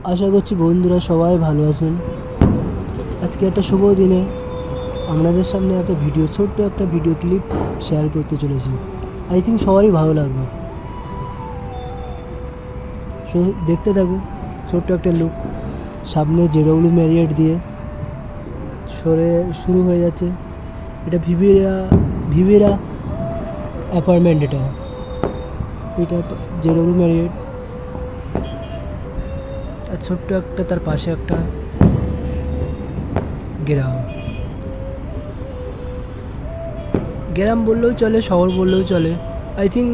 আশা করছি বন্ধুরা সবাই ভালো আছেন। আজকে একটা শুভ দিনে আপনাদের সামনে একটা ছোট্ট একটা ভিডিও ক্লিপ শেয়ার করতে চলেছি। আই থিঙ্ক সবারই ভালো লাগবে। সো দেখতে থাকুন। ছোট্ট একটা লুক, সামনে জেডব্লিউ ম্যারিয়েট দিয়ে শুরু হয়ে যাচ্ছে। এটা ভিভিরা অ্যাপার্টমেন্ট। এটা জেডব্লিউ ম্যারিয়েট, আর ছোট্ট একটা তার পাশে একটা গ্রাম বললেও চলে, শহর বললেও চলে। আই থিঙ্ক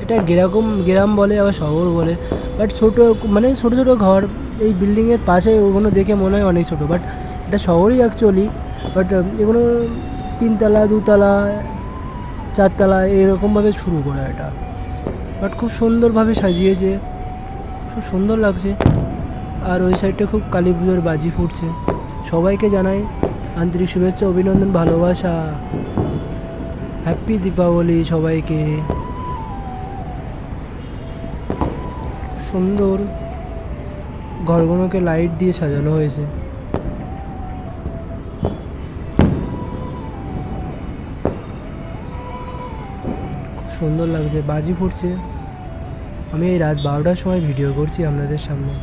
এটা গ্রাম বলে, আবার শহর বলে। বাট ছোটো ছোটো ঘর এই বিল্ডিংয়ের পাশে, ওগুলো দেখে মনে হয় অনেক ছোটো, বাট এটা শহরই অ্যাকচুয়ালি। বাট এগুলো 3তলা, 2তলা, 4তলা এরকমভাবে শুরু করা এটা। বাট খুব সুন্দরভাবে সাজিয়েছে, খুব সুন্দর লাগছে। আর ওই সাইডটা খুব কালী পুজোর বাজি ফুটছে। সবাইকে জানাই আন্তরিক শুভেচ্ছা, অভিনন্দন, ভালোবাসা। হ্যাপি দীপাবলি সবাইকে। সুন্দর ঘরগুলোকে লাইট দিয়ে সাজানো হয়েছে। খুব সুন্দর লাগছে, বাজি ফুটছে। আমি এই রাত 12টার সময় ভিডিও করছি আপনাদের সামনে।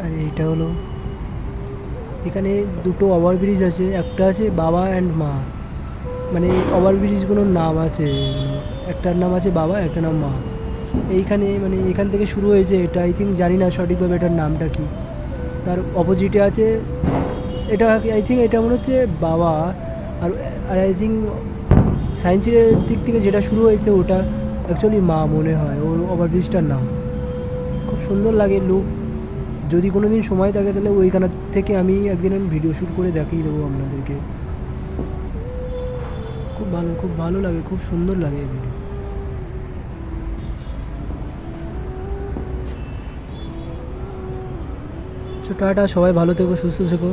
আর এইটা হলো, এখানে দুটো ওভারব্রিজ আছে। একটা আছে বাবা অ্যান্ড মা, মানে ওভারব্রিজগুলোর নাম আছে। একটার নাম আছে বাবা, একটার নাম মা। এইখানে এখান থেকে শুরু হয়েছে এটা। আই থিঙ্ক জানি না সঠিকভাবে এটার নামটা কি। তার অপোজিটে আছে এটা, আই থিঙ্ক এটা মনে হচ্ছে বাবা। আর আর আই থিঙ্ক সায়েন্সের দিক থেকে যেটা শুরু হয়েছে ওটা অ্যাকচুয়ালি মা মনে হয়, ওর ওভারব্রিজটার নাম। খুব সুন্দর লাগে লুক। যদি কোনো দিন সময় থাকে তাহলে ওইখানে থেকে আমি একদিন ভিডিও শ্যুট করে দেখিয়ে দেবো আপনাদেরকে। খুব ভালো লাগে, খুব সুন্দর লাগে এই ভিডিও। টাটা, সবাই ভালো থেকো, সুস্থ থেকো।